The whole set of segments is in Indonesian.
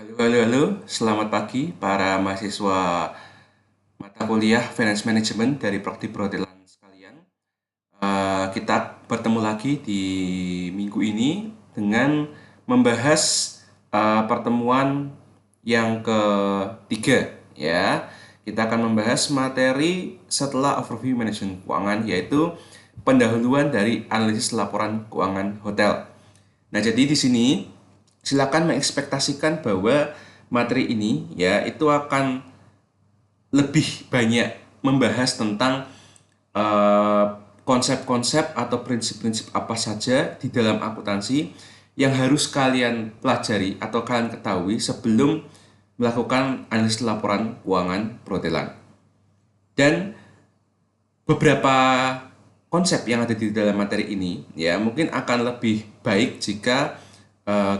Halo, halo, halo. Selamat pagi para mahasiswa mata kuliah Finance Management dari Prodi Perhotelan sekalian. Kita bertemu lagi di minggu ini dengan membahas pertemuan yang ketiga, ya. Kita akan membahas materi setelah overview manajemen keuangan, yaitu pendahuluan dari analisis laporan keuangan hotel. Nah, jadi di sini silakan mengekspektasikan bahwa materi ini ya itu akan lebih banyak membahas tentang eh, konsep-konsep atau prinsip-prinsip apa saja di dalam akuntansi yang harus kalian pelajari atau kalian ketahui sebelum melakukan analisis laporan keuangan perhotelan. Dan beberapa konsep yang ada di dalam materi ini ya mungkin akan lebih baik jika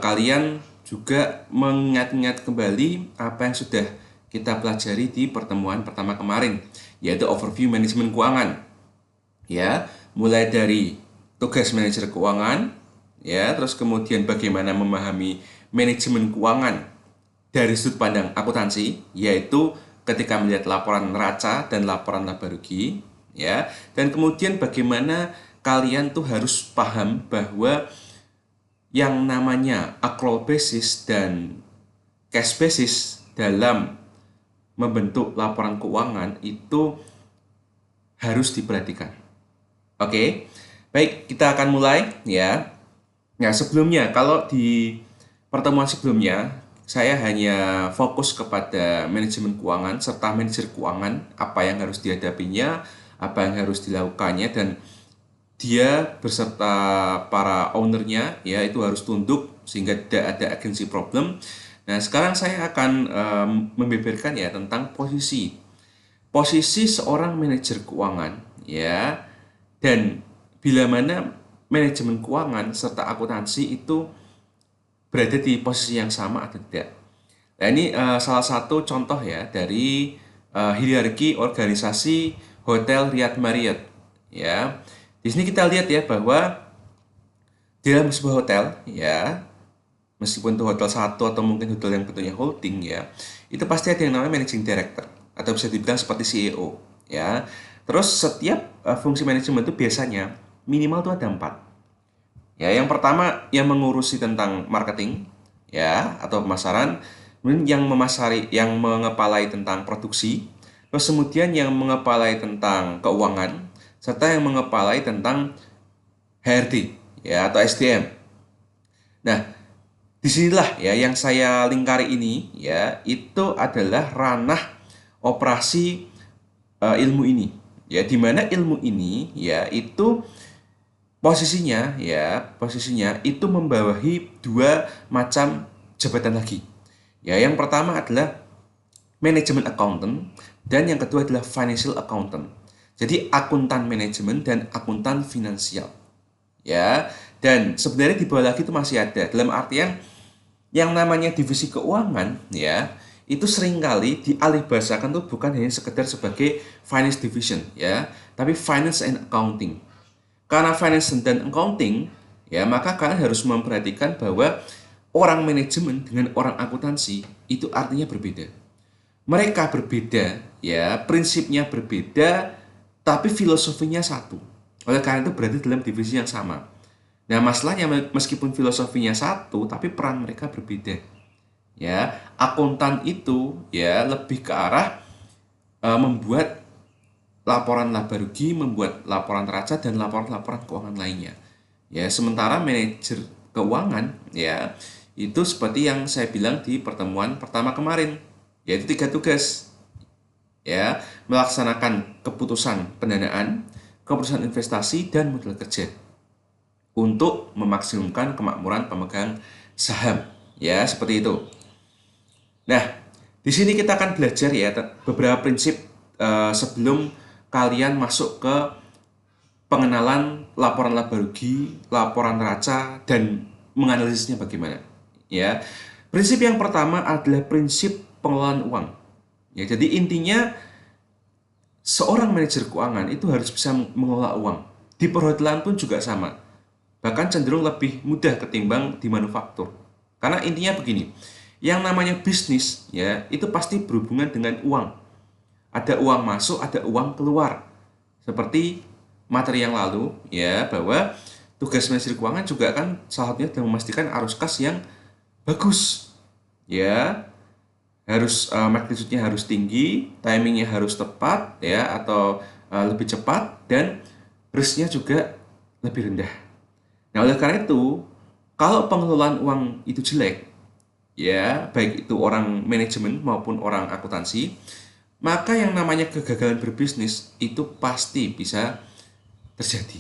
kalian juga mengingat-ingat kembali apa yang sudah kita pelajari di pertemuan pertama kemarin, yaitu overview manajemen keuangan. Ya, mulai dari tugas manajer keuangan, ya, terus kemudian bagaimana memahami manajemen keuangan dari sudut pandang akuntansi, yaitu ketika melihat laporan neraca dan laporan laba rugi, ya, dan kemudian bagaimana kalian tuh harus paham bahwa yang namanya accrual basis dan cash basis dalam membentuk laporan keuangan itu harus diperhatikan. Oke, baik, kita akan mulai ya. Nah, sebelumnya, kalau di pertemuan sebelumnya, saya hanya fokus kepada manajemen keuangan serta manajer keuangan, apa yang harus dihadapinya, apa yang harus dilakukannya, dan dia beserta para ownernya ya itu harus tunduk sehingga tidak ada agency problem. Nah, sekarang saya akan membeberkan ya tentang posisi seorang manajer keuangan ya, dan bila mana manajemen keuangan serta akuntansi itu berada di posisi yang sama atau tidak. Nah, ini salah satu contoh ya dari hierarki organisasi Hotel Riyad Marriott ya. Di sini kita lihat ya bahwa di dalam sebuah hotel ya, meskipun itu hotel satu atau mungkin hotel yang bentuknya holding ya, itu pasti ada yang namanya managing director atau bisa dibilang seperti CEO ya. Terus setiap fungsi manajemen itu biasanya minimal tuh ada empat. Ya, yang pertama yang mengurusi tentang marketing ya atau pemasaran, kemudian yang memasari, yang mengepalai tentang produksi, terus kemudian yang mengepalai tentang keuangan, serta yang mengepalai tentang HRD ya atau SDM. Nah, disinilah ya yang saya lingkari ini ya itu adalah ranah operasi ilmu ini. Ya, di mana ilmu ini ya itu posisinya itu membawahi dua macam jabatan lagi. Ya, yang pertama adalah manajemen accountant dan yang kedua adalah financial accountant. Jadi akuntan manajemen dan akuntan finansial. Ya, dan sebenarnya di bawah lagi itu masih ada. Dalam artian yang namanya divisi keuangan ya, itu seringkali dialihbahasakan tuh bukan hanya sekedar sebagai finance division ya, tapi finance and accounting. Karena finance dan accounting, ya maka kalian harus memperhatikan bahwa orang manajemen dengan orang akuntansi itu artinya berbeda. Mereka berbeda, ya prinsipnya berbeda, tapi filosofinya satu. Oleh karena itu berada dalam divisi yang sama. Nah, masalahnya meskipun filosofinya satu, tapi peran mereka berbeda. Ya, akuntan itu ya lebih ke arah membuat laporan laba rugi, membuat laporan neraca dan laporan-laporan keuangan lainnya. Ya, sementara manajer keuangan ya itu seperti yang saya bilang di pertemuan pertama kemarin, yaitu tiga tugas. Ya, melaksanakan keputusan pendanaan, keputusan investasi dan modal kerja untuk memaksimumkan kemakmuran pemegang saham. Ya, seperti itu. Nah, di sini kita akan belajar ya beberapa prinsip sebelum kalian masuk ke pengenalan laporan laba rugi, laporan neraca, dan menganalisisnya bagaimana. Ya, prinsip yang pertama adalah prinsip pengelolaan uang. Ya, jadi intinya seorang manajer keuangan itu harus bisa mengelola uang. Di perhotelan pun juga sama. Bahkan cenderung lebih mudah ketimbang di manufaktur. Karena intinya begini, Yang namanya bisnis ya, itu pasti berhubungan dengan uang. Ada uang masuk, ada uang keluar. Seperti materi yang lalu ya, bahwa tugas manajer keuangan juga kan salah satunya adalah memastikan arus kas yang bagus. Ya, harus magnitude-nya harus tinggi, timingnya harus tepat ya, atau lebih cepat, dan risk-nya juga lebih rendah. Nah, oleh karena itu, kalau pengelolaan uang itu jelek, ya, baik itu orang manajemen maupun orang akuntansi, maka yang namanya kegagalan berbisnis itu pasti bisa terjadi.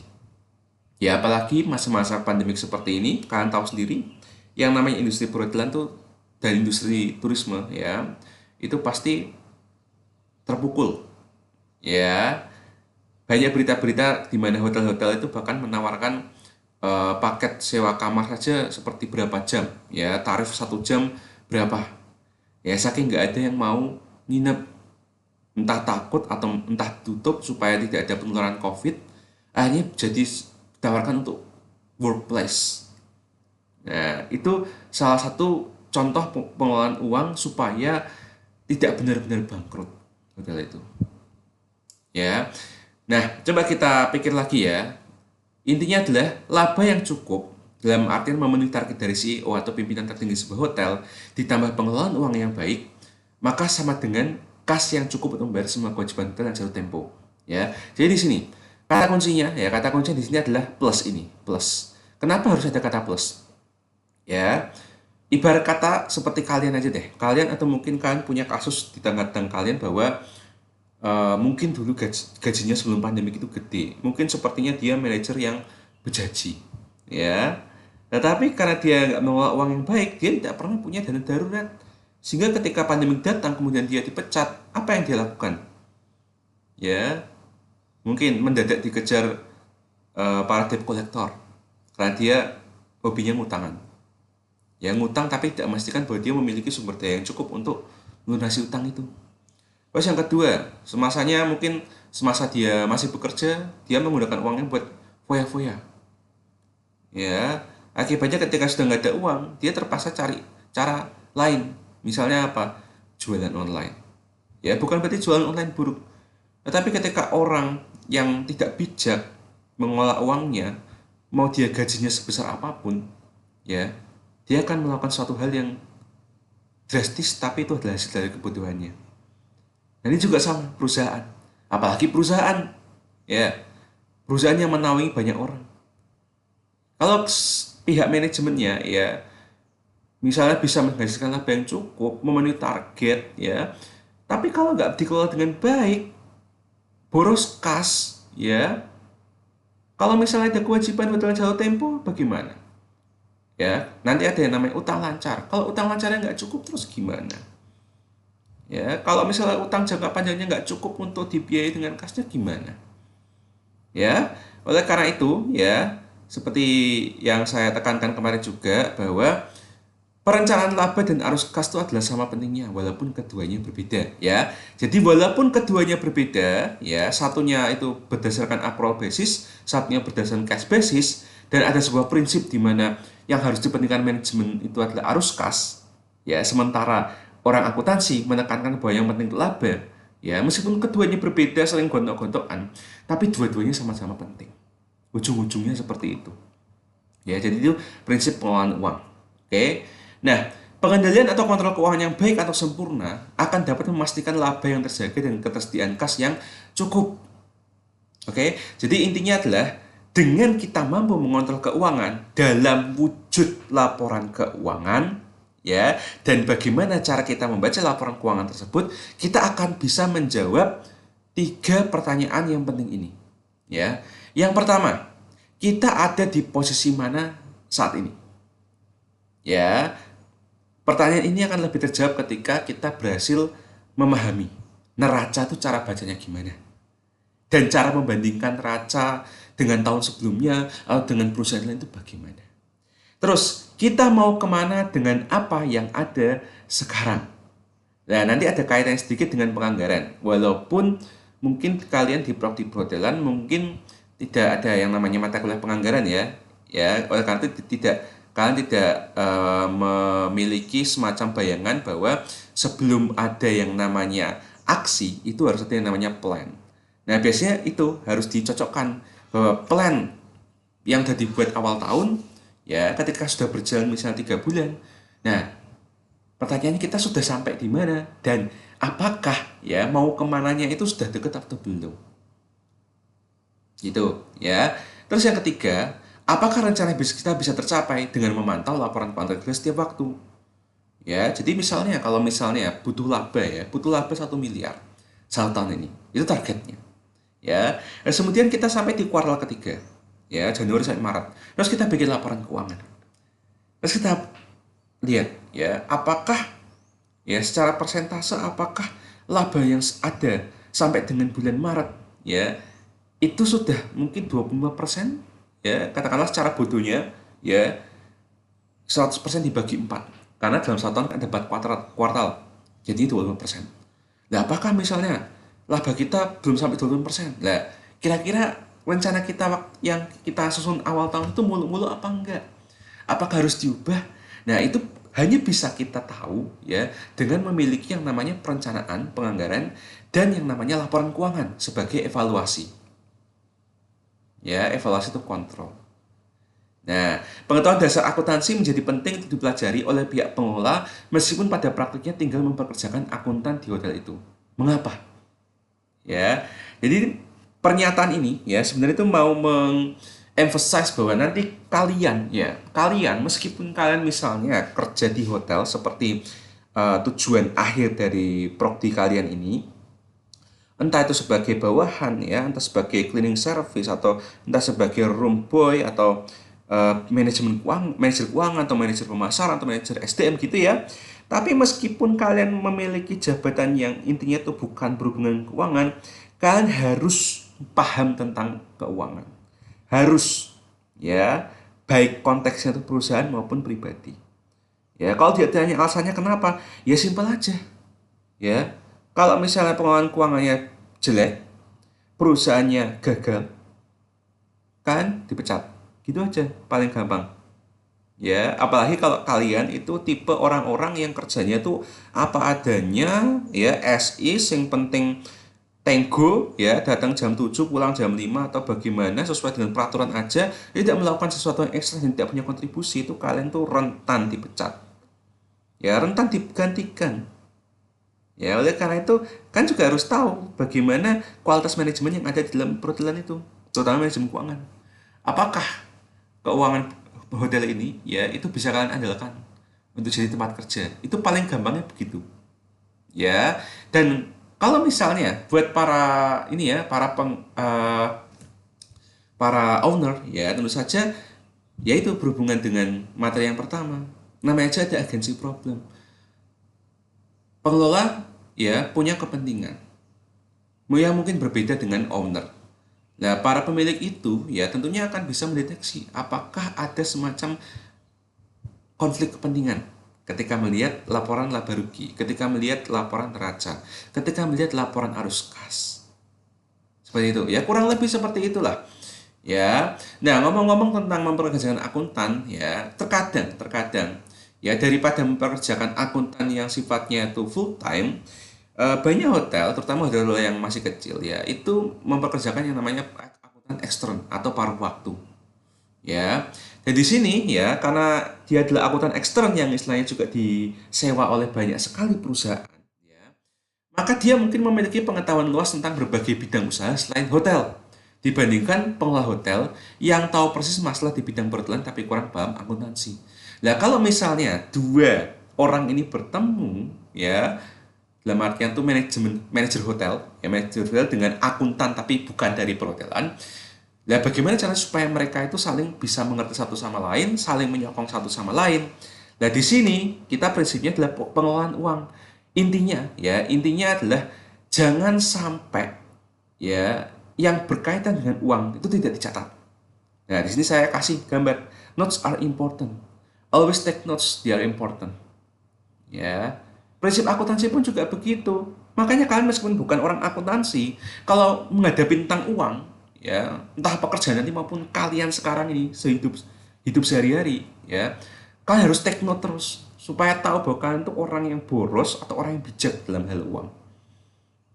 Ya, apalagi masa-masa pandemik seperti ini, kalian tahu sendiri, yang namanya industri perhotelan tuh dan industri turisme ya, itu pasti terpukul. Ya, banyak berita-berita di mana hotel-hotel itu bahkan menawarkan paket sewa kamar saja seperti berapa jam, ya, tarif 1 jam berapa. Ya, saking nggak ada yang mau nginep, entah takut atau entah tutup supaya tidak ada penularan COVID, akhirnya jadi ditawarkan untuk workplace. Nah, itu salah satu contoh pengelolaan uang supaya tidak benar-benar bangkrut hotel itu. Ya. Nah, coba kita pikir lagi ya. Intinya adalah laba yang cukup dalam artian memenuhi target dari CEO atau pimpinan tertinggi sebuah hotel ditambah pengelolaan uang yang baik, maka sama dengan kas yang cukup untuk membayar semua kewajiban hotel dan jatuh tempo. Ya. Jadi di sini kata kuncinya di sini adalah plus ini, plus. Kenapa harus ada kata plus? Ya, ibarat kata seperti kalian aja deh. Kalian atau mungkin kalian punya kasus di tengah-tengah kalian bahwa mungkin dulu gajinya sebelum pandemi itu gede. Mungkin sepertinya dia manajer yang berjanji. Ya. Tetapi karena dia nggak mengelola uang yang baik, dia tidak pernah punya dana darurat. Sehingga ketika pandemi datang, kemudian dia dipecat, apa yang dia lakukan? Ya, mungkin mendadak dikejar para debt collector. Karena dia hobinya ngutangan. Ya, ngutang tapi tidak memastikan bahwa dia memiliki sumber daya yang cukup untuk melunasi utang itu. Terus yang kedua, semasa dia masih bekerja, dia menggunakan uangnya buat foya-foya. Ya, akibatnya ketika sudah nggak ada uang, dia terpaksa cari cara lain. Misalnya apa? Jualan online. Ya, bukan berarti jualan online buruk. Tetapi ketika orang yang tidak bijak mengelola uangnya, mau dia gajinya sebesar apapun, ya, dia akan melakukan suatu hal yang drastis, tapi itu adalah hasil dari kebutuhannya. Dan ini juga sama perusahaan, apalagi perusahaan, ya, perusahaan yang menaungi banyak orang. Kalau pihak manajemennya, ya, misalnya bisa menghasilkan laba yang cukup, memenuhi target, ya, tapi kalau nggak dikelola dengan baik, boros kas, ya, kalau misalnya ada kewajiban hotel jatuh tempo, bagaimana? Ya, nanti ada yang namanya utang lancar. Kalau utang lancarnya nggak cukup, terus gimana? Ya, kalau misalnya utang jangka panjangnya nggak cukup untuk dibiayai dengan kasnya, gimana? Ya, oleh karena itu, ya, seperti yang saya tekankan kemarin juga, bahwa perencanaan laba dan arus kas itu adalah sama pentingnya, walaupun keduanya berbeda, ya. Jadi walaupun keduanya berbeda, ya, satunya itu berdasarkan accrual basis, satunya berdasarkan cash basis, dan ada sebuah prinsip di mana yang harus dipentingkan manajemen itu adalah arus kas, ya, sementara orang akuntansi menekankan bahwa yang penting itu laba, ya, meskipun keduanya berbeda, saling gontok-gontokan, tapi dua-duanya sama-sama penting. Ujung-ujungnya seperti itu. Ya, jadi itu prinsip pengelolaan uang. Oke. Nah, pengendalian atau kontrol keuangan yang baik atau sempurna akan dapat memastikan laba yang terjaga dan ketersediaan kas yang cukup. Oke. Jadi intinya adalah dengan kita mampu mengontrol keuangan dalam wujud laporan keuangan, ya, dan bagaimana cara kita membaca laporan keuangan tersebut, kita akan bisa menjawab 3 pertanyaan yang penting ini. Ya. Yang pertama, kita ada di posisi mana saat ini? Ya, pertanyaan ini akan lebih terjawab ketika kita berhasil memahami neraca itu cara bacanya gimana. Dan cara membandingkan neraca dengan tahun sebelumnya atau dengan perusahaan lain itu bagaimana. Terus, kita mau kemana dengan apa yang ada sekarang? Nah, nanti ada kaitannya sedikit dengan penganggaran. Walaupun mungkin kalian di prodi mungkin tidak ada yang namanya mata kuliah penganggaran ya. Ya, oleh karena itu tidak kalian tidak memiliki semacam bayangan bahwa sebelum ada yang namanya aksi, itu harus ada yang namanya plan. Nah, biasanya itu harus dicocokkan bahwa plan yang sudah dibuat awal tahun, ya ketika sudah berjalan misalnya 3 bulan. Nah, pertanyaannya kita sudah sampai di mana dan apakah ya mau kemananya itu sudah deket atau belum? Gitu ya. Terus yang ketiga, apakah rencana bisnis kita bisa tercapai dengan memantau laporan keuangan reguler setiap waktu? Ya, jadi misalnya kalau misalnya butuh laba 1 miliar 1 tahun ini, itu targetnya. Ya, dan kemudian kita sampai di kuartal ketiga, ya Januari sampai Maret. Terus kita bikin laporan keuangan. Terus kita lihat, ya apakah ya secara persentase apakah laba yang ada sampai dengan bulan Maret, ya itu sudah mungkin 25%, ya katakanlah secara bodohnya, ya 100% dibagi 4 karena dalam 1 tahun kan ada 4 kuartal, jadi 25%. Nah, apakah misalnya laba kita belum sampai 25%? Nah, kira-kira rencana kita yang kita susun awal tahun itu mulu-mulu apa enggak? Apakah harus diubah? Nah, itu hanya bisa kita tahu ya dengan memiliki yang namanya perencanaan, penganggaran, dan yang namanya laporan keuangan sebagai evaluasi. Ya, evaluasi itu kontrol. Nah, pengetahuan dasar akuntansi menjadi penting untuk dipelajari oleh pihak pengelola meskipun pada praktiknya tinggal mempekerjakan akuntan di hotel itu. Mengapa? Ya, jadi pernyataan ini ya sebenarnya itu mau emphasize bahwa nanti kalian meskipun kalian misalnya kerja di hotel seperti tujuan akhir dari prodi kalian ini, entah itu sebagai bawahan ya, entah sebagai cleaning service atau entah sebagai room boy atau manajer keuangan atau manajer pemasaran atau manajer SDM gitu ya. Tapi meskipun kalian memiliki jabatan yang intinya itu bukan berhubungan keuangan, kalian harus paham tentang keuangan. Harus ya, baik konteksnya itu perusahaan maupun pribadi. Ya, kalau dia tanya alasannya kenapa, ya simpel aja. Ya, kalau misalnya pengelolaan keuangannya jelek, perusahaannya gagal, kan dipecat. Gitu aja, paling gampang. Ya, apalagi kalau kalian itu tipe orang-orang yang kerjanya tuh apa adanya, ya, as is, yang penting tenggo, ya, datang jam 7, pulang jam 5 atau bagaimana sesuai dengan peraturan aja, tidak melakukan sesuatu yang ekstra dan tidak punya kontribusi, itu kalian tuh rentan dipecat. Ya, rentan digantikan. Ya, oleh karena itu kan juga harus tahu bagaimana kualitas manajemen yang ada di dalam perhotelan itu, terutama manajemen keuangan. Apakah keuangan hotel ini ya itu bisa kalian andalkan untuk jadi tempat kerja? Itu paling gampangnya begitu. Ya, dan kalau misalnya buat para ini ya, para owner ya tentu saja ya itu berhubungan dengan materi yang pertama. Namanya aja ada agensi problem. Pengelola ya punya kepentingan yang mungkin berbeda dengan owner. Nah, para pemilik itu ya tentunya akan bisa mendeteksi apakah ada semacam konflik kepentingan ketika melihat laporan laba rugi, ketika melihat laporan neraca, ketika melihat laporan arus kas. Seperti itu. Ya, kurang lebih seperti itulah. Ya. Nah, ngomong-ngomong tentang mempekerjakan akuntan ya, terkadang ya daripada mempekerjakan akuntan yang sifatnya itu full time, banyak hotel, terutama hotel yang masih kecil ya, itu mempekerjakan yang namanya akuntan ekstern atau paruh waktu. Ya. Dan di sini ya, karena dia adalah akuntan ekstern yang istilahnya juga disewa oleh banyak sekali perusahaan, ya, maka dia mungkin memiliki pengetahuan luas tentang berbagai bidang usaha selain hotel dibandingkan pengelola hotel yang tahu persis masalah di bidang perhotelan tapi kurang paham akuntansi. Nah, kalau misalnya dua orang ini bertemu ya, dalam artian tuh manajer hotel ya, manajer hotel dengan akuntan tapi bukan dari perhotelan. Nah, bagaimana cara supaya mereka itu saling bisa mengerti satu sama lain, saling menyokong satu sama lain. Nah, di sini kita prinsipnya adalah pengelolaan uang. Intinya adalah jangan sampai ya yang berkaitan dengan uang itu tidak dicatat. Nah, di sini saya kasih gambar. Notes are important. Always take notes, they are important. Ya, prinsip akuntansi pun juga begitu. Makanya kalian meskipun bukan orang akuntansi, kalau menghadapi tentang uang, ya entah pekerjaan nanti maupun kalian sekarang ini sehidup hidup sehari-hari, ya. Kalian harus take note terus supaya tahu bahwa kalian itu orang yang boros atau orang yang bijak dalam hal uang.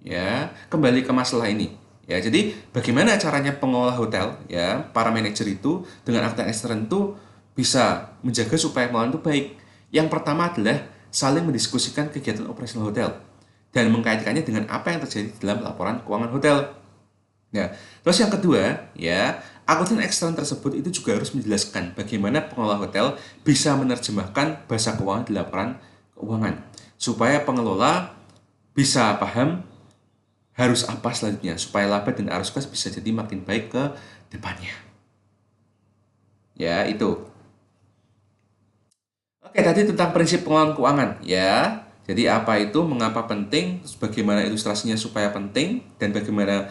Ya, kembali ke masalah ini. Ya, jadi bagaimana caranya pengelola hotel, ya, para manajer itu dengan akuntan ekstern itu bisa menjaga supaya pengelolaan itu baik. Yang pertama adalah saling mendiskusikan kegiatan operasional hotel dan mengkaitkannya dengan apa yang terjadi dalam laporan keuangan hotel. Nah, terus yang kedua, ya, akuntan ekstern tersebut itu juga harus menjelaskan bagaimana pengelola hotel bisa menerjemahkan bahasa keuangan di laporan keuangan supaya pengelola bisa paham harus apa selanjutnya supaya laba dan arus kas bisa jadi makin baik ke depannya. Ya, itu. Oke, tadi tentang prinsip pengelolaan keuangan, ya. Jadi apa itu, mengapa penting, terus bagaimana ilustrasinya supaya penting, dan bagaimana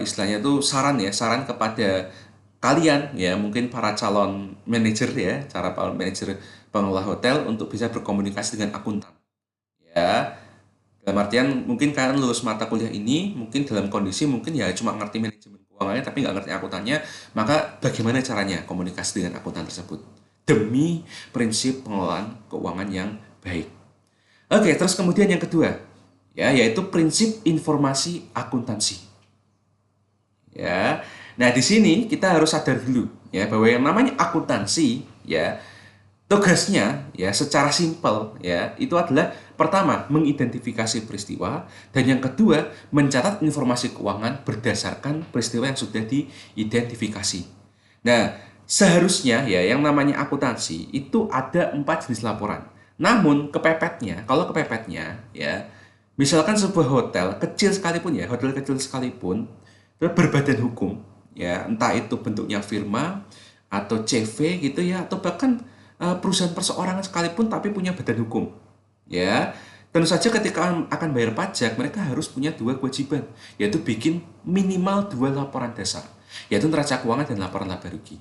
istilahnya itu saran ya, saran kepada kalian ya, mungkin para calon manajer ya, cara manajer pengelola hotel untuk bisa berkomunikasi dengan akuntan. Ya, dalam artian mungkin kalian lulus mata kuliah ini, mungkin dalam kondisi mungkin ya cuma ngerti manajemen keuangannya tapi nggak ngerti akuntannya, maka bagaimana caranya komunikasi dengan akuntan tersebut demi prinsip pengelolaan keuangan yang baik. Oke, terus kemudian yang kedua, ya, yaitu prinsip informasi akuntansi. Ya, nah di sini kita harus sadar dulu ya bahwa yang namanya akuntansi ya tugasnya ya secara simpel ya itu adalah pertama mengidentifikasi peristiwa dan yang kedua mencatat informasi keuangan berdasarkan peristiwa yang sudah diidentifikasi. Nah, seharusnya ya yang namanya akuntansi itu ada 4 jenis laporan. Namun kepepetnya, kalau kepepetnya ya misalkan sebuah hotel kecil sekalipun ya, hotel kecil sekalipun berbadan hukum ya, entah itu bentuknya firma atau CV gitu ya atau bahkan perusahaan perseorangan sekalipun tapi punya badan hukum ya, tentu saja ketika akan bayar pajak mereka harus punya 2 kewajiban, yaitu bikin minimal 2 laporan dasar, yaitu neraca keuangan dan laporan laba rugi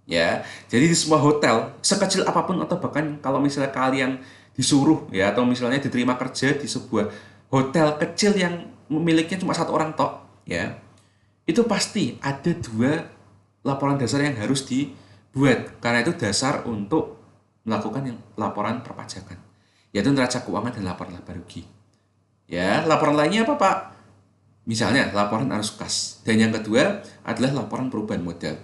ya. Jadi di semua hotel sekecil apapun atau bahkan kalau misalnya kalian disuruh ya atau misalnya diterima kerja di sebuah hotel kecil yang memilikinya cuma 1 orang tok ya, itu pasti ada 2 laporan dasar yang harus dibuat karena itu dasar untuk melakukan yang laporan perpajakan, yaitu neraca keuangan dan laporan laba rugi. Ya, laporan lainnya apa, Pak? Misalnya laporan arus kas. Dan yang kedua adalah laporan perubahan modal.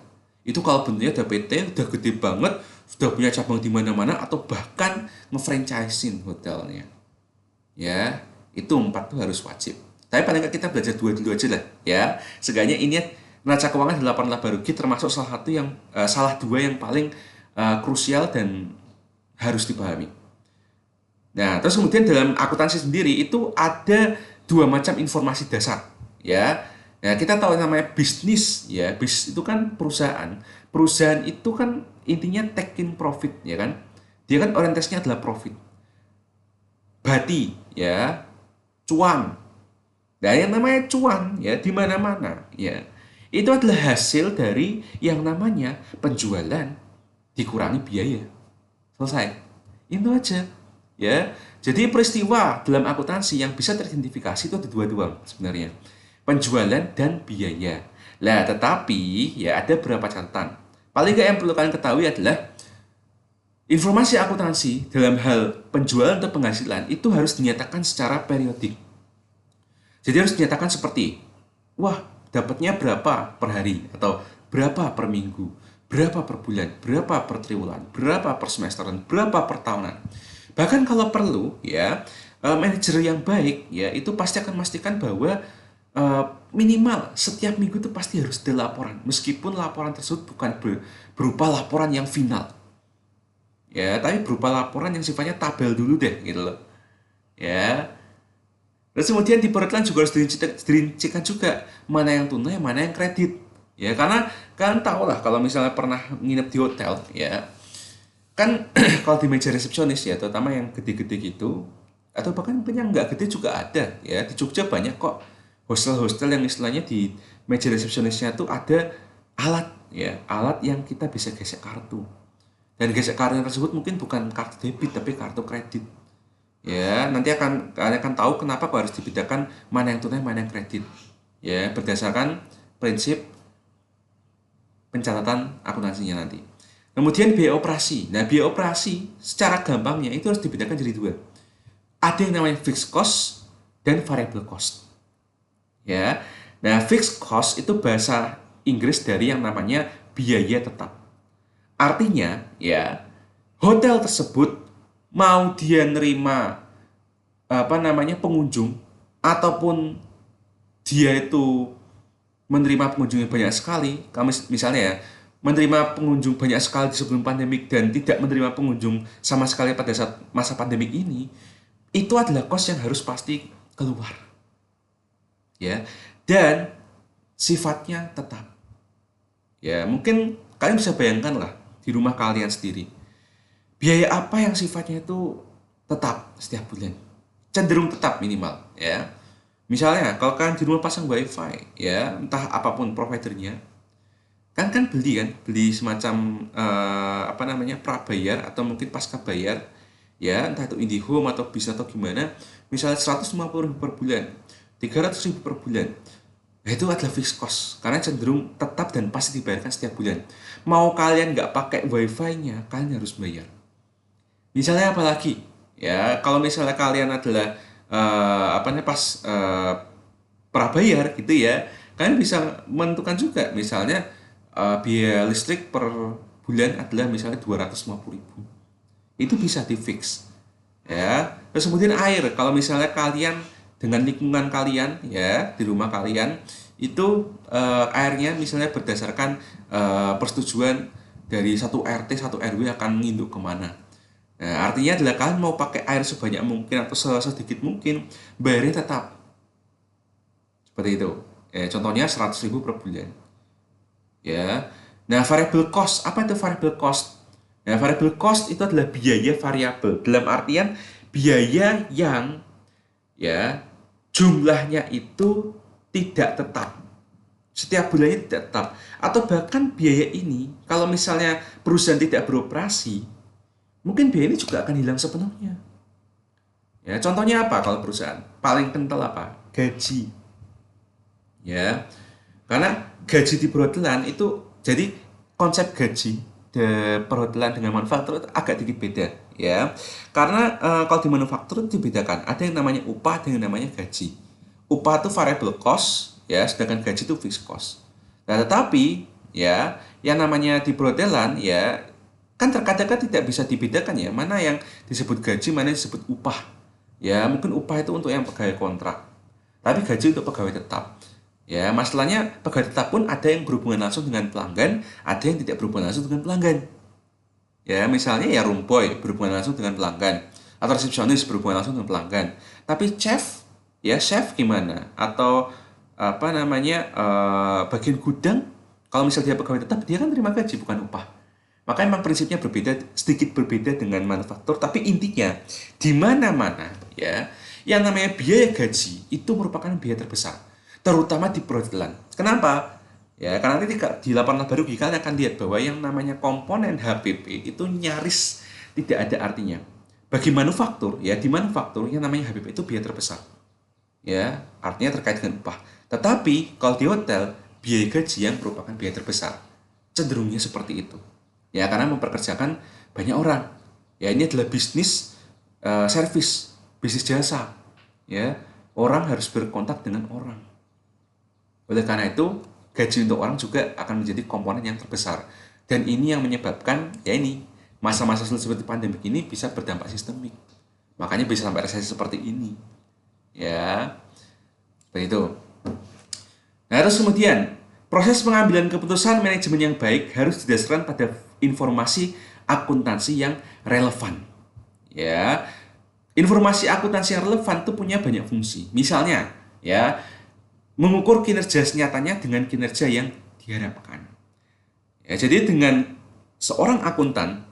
Itu kalau bentuknya udah PT, udah gede banget, sudah punya cabang di mana-mana atau bahkan nge-franchisein hotelnya. Ya, itu 4 tuh harus wajib. Tapi paling nggak kita belajar 2 dulu aja lah, ya. Seenggaknya ini neraca keuangan dan laporan laba rugi termasuk salah 2 yang paling krusial dan harus dipahami. Nah, terus kemudian dalam akuntansi sendiri itu ada 2 macam informasi dasar, ya. Nah, kita tahu yang namanya bisnis, ya. Bis itu kan perusahaan. Perusahaan itu kan intinya taking profit, ya kan. Dia kan orientasinya adalah profit. Bati, ya, cuan. Nah, yang namanya cuan, ya, di mana-mana, ya. Itu adalah hasil dari yang namanya penjualan dikurangi biaya. Selesai. Itu aja. Ya. Jadi peristiwa dalam akuntansi yang bisa teridentifikasi itu ada 2 doang sebenarnya. Penjualan dan biaya. Lah, tetapi ya ada beberapa catatan. Paling nggak yang perlu kalian ketahui adalah informasi akuntansi dalam hal penjualan atau penghasilan itu harus dinyatakan secara periodik. Jadi harus dinyatakan seperti, wah, dapatnya berapa per hari atau berapa per minggu, berapa per bulan, berapa per triwulan, berapa per semesteran, berapa per tahunan. Bahkan kalau perlu ya, manajer yang baik ya itu pasti akan memastikan bahwa minimal setiap minggu itu pasti harus ada laporan, meskipun laporan tersebut bukan berupa laporan yang final. Ya, tapi berupa laporan yang sifatnya tabel dulu deh gitu loh. Ya. Terus kemudian di peraturan juga harus dirincikan juga mana yang tunai, mana yang kredit. Ya, karena kalian tahu lah kalau misalnya pernah nginep di hotel, ya kan kalau di meja resepsionis ya, terutama yang gede-gede gitu, atau bahkan mungkin yang nggak gede juga ada, ya di Jogja banyak kok hostel-hostel yang istilahnya di meja resepsionisnya tuh ada alat, ya alat yang kita bisa gesek kartu. Dan gesek kartu tersebut mungkin bukan kartu debit tapi kartu kredit. Ya, nanti kalian akan tahu kenapa kok harus dibedakan mana yang tunai, mana yang kredit. Ya, berdasarkan prinsip pencatatan akuntansinya nanti. Kemudian biaya operasi. Nah, biaya operasi secara gampangnya itu harus dibedakan jadi dua. Ada yang namanya fixed cost dan variable cost. Ya. Nah, fixed cost itu bahasa Inggris dari yang namanya biaya tetap. Artinya, ya, hotel tersebut mau dia nerima pengunjung ataupun dia itu menerima pengunjung yang banyak sekali, kami misalnya ya, menerima pengunjung banyak sekali di sebelum pandemik dan tidak menerima pengunjung sama sekali pada saat masa pandemik ini, itu adalah cost yang harus pasti keluar. Ya. Dan sifatnya tetap. Ya, mungkin kalian bisa bayangkan lah di rumah kalian sendiri. Biaya apa yang sifatnya itu tetap setiap bulan? Cenderung tetap minimal, ya. Misalnya, kalau kalian di rumah pasang wifi, ya, entah apapun providernya, kan beli semacam prabayar atau mungkin pasca bayar, ya, entah itu IndiHome atau BIS atau gimana, misalnya 150.000 per bulan, 300.000 per bulan. Nah, itu adalah fixed cost, karena cenderung tetap dan pasti dibayarkan setiap bulan. Mau kalian nggak pakai wifi-nya, kalian harus bayar. Misalnya apalagi, ya, kalau misalnya kalian adalah prabayar gitu ya, kalian bisa menentukan juga, misalnya biaya listrik per bulan adalah misalnya 250.000. Itu bisa di fix, ya. Terus kemudian air, kalau misalnya kalian dengan lingkungan kalian, ya, di rumah kalian itu airnya misalnya berdasarkan persetujuan dari satu RT satu RW akan nginduk kemana. Nah, artinya adalah kalian mau pakai air sebanyak mungkin atau sedikit mungkin, bayarnya tetap seperti itu. Contohnya 100.000 per bulan. Ya. Nah, variable cost, apa itu variable cost? Nah, variable cost itu adalah biaya variabel. Dalam artian biaya yang, ya, jumlahnya itu tidak tetap. Setiap bulannya tidak tetap. Atau bahkan biaya ini, kalau misalnya perusahaan tidak beroperasi, mungkin biaya ini juga akan hilang sepenuhnya. Ya, contohnya apa kalau perusahaan? Paling kental apa? Gaji. Ya. Karena gaji di perhotelan itu, jadi konsep gaji di perhotelan dengan manufaktur itu agak sedikit beda, ya. Karena kalau di manufaktur itu dibedakan, ada yang namanya upah, ada yang namanya gaji. Upah itu variable cost, ya, sedangkan gaji itu fixed cost. Nah, tetapi ya, yang namanya di perhotelan, ya, kan terkadang kan tidak bisa dibedakan, ya, mana yang disebut gaji, mana yang disebut upah. Ya, mungkin upah itu untuk yang pegawai kontrak, tapi gaji untuk pegawai tetap. Ya, masalahnya pegawai tetap pun ada yang berhubungan langsung dengan pelanggan, ada yang tidak berhubungan langsung dengan pelanggan. Ya, misalnya ya room boy berhubungan langsung dengan pelanggan, atau resepsionis berhubungan langsung dengan pelanggan. Tapi chef, ya chef gimana? Atau bagian gudang, kalau misalnya dia pegawai tetap, dia kan terima gaji bukan upah. Maka memang prinsipnya berbeda, sedikit berbeda dengan manufaktur, tapi intinya di mana-mana, ya, yang namanya biaya gaji itu merupakan biaya terbesar, terutama di perhotelan. Kenapa? Ya, karena nanti di lapangan baru kalian akan lihat bahwa yang namanya komponen HPP itu nyaris tidak ada artinya. Bagi manufaktur, ya, di manufaktur yang namanya HPP itu biaya terbesar. Ya, artinya terkait dengan upah. Tetapi kalau di hotel, biaya gaji yang merupakan biaya terbesar. Cenderungnya seperti itu. Ya, karena memperkerjakan banyak orang. Ya, ini adalah bisnis servis, bisnis jasa. Ya, orang harus berkontak dengan orang. Oleh karena itu, gaji untuk orang juga akan menjadi komponen yang terbesar. Dan ini yang menyebabkan, ya ini, masa-masa sulit seperti pandemi ini bisa berdampak sistemik. Makanya bisa sampai resesi seperti ini. Ya, seperti itu. Nah, terus kemudian, proses pengambilan keputusan manajemen yang baik harus didasarkan pada informasi akuntansi yang relevan. Ya, informasi akuntansi yang relevan itu punya banyak fungsi. Misalnya, ya, mengukur kinerja nyatanya dengan kinerja yang diharapkan. Ya, jadi dengan seorang akuntan,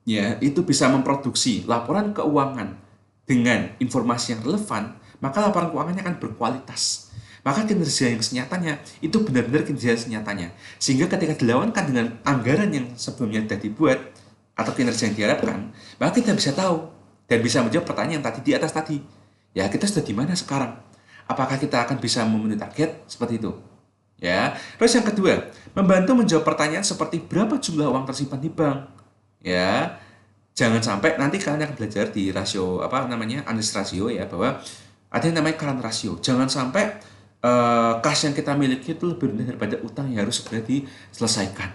ya, itu bisa memproduksi laporan keuangan dengan informasi yang relevan, maka laporan keuangannya akan berkualitas. Maka kinerja yang senyatanya itu benar-benar kinerja senyatanya. Sehingga ketika dilawankan dengan anggaran yang sebelumnya sudah dibuat atau kinerja yang diharapkan, maka kita bisa tahu dan bisa menjawab pertanyaan yang tadi di atas tadi. Ya, kita sudah di mana sekarang? Apakah kita akan bisa memenuhi target seperti itu? Ya. Terus yang kedua, membantu menjawab pertanyaan seperti berapa jumlah uang tersimpan di bank. Ya. Jangan sampai nanti kalian akan belajar di rasio apa namanya analis rasio ya, bahwa ada yang namanya current ratio. Jangan sampai kas yang kita miliki itu lebih rendah daripada utang yang harus segera diselesaikan.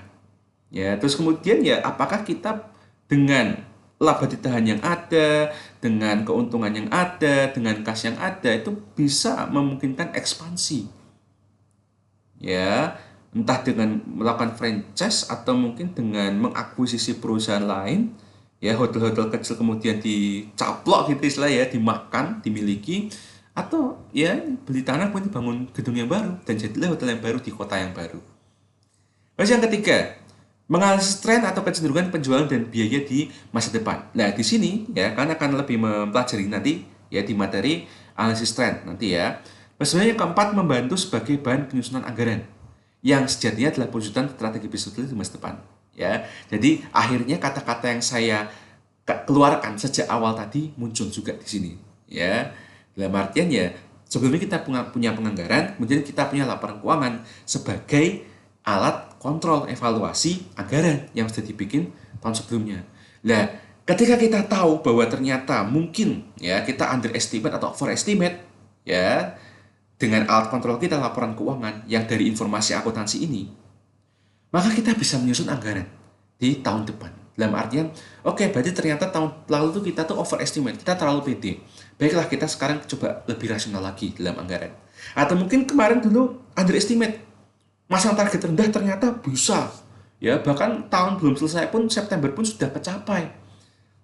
Ya, terus kemudian ya apakah kita dengan laba ditahan yang ada, dengan keuntungan yang ada, dengan kas yang ada itu bisa memungkinkan ekspansi. Ya, entah dengan melakukan franchise atau mungkin dengan mengakuisisi perusahaan lain, ya hotel-hotel kecil kemudian dicaplok gitu istilah ya, dimakan, dimiliki, atau ya beli tanah kemudian bangun gedung yang baru dan jadilah hotel yang baru di kota yang baru. Terus yang ketiga, menganalisis tren atau kecenderungan penjualan dan biaya di masa depan. Nah, di sini ya kan akan lebih mempelajari nanti ya di materi analisis tren nanti ya. Sebenarnya yang keempat, membantu sebagai bahan penyusunan anggaran yang sejatinya adalah perwujudan strategi bisnis di masa depan. Ya, jadi akhirnya kata-kata yang saya keluarkan sejak awal tadi muncul juga di sini. Ya, dalam artian ya sebelumnya kita punya penganggaran, kemudian kita punya laporan keuangan sebagai alat kontrol evaluasi anggaran yang sudah dibikin tahun sebelumnya. Nah, ketika kita tahu bahwa ternyata mungkin ya kita underestimate atau overestimate ya dengan alat kontrol kita laporan keuangan yang dari informasi akuntansi ini, maka kita bisa menyusun anggaran di tahun depan. Dalam artian, oke, berarti ternyata tahun lalu tuh kita tuh overestimate, kita terlalu pede. Baiklah, kita sekarang coba lebih rasional lagi dalam anggaran. Atau mungkin kemarin dulu underestimate, masang target rendah ternyata bisa. Ya, bahkan tahun belum selesai pun, September pun sudah kecapai.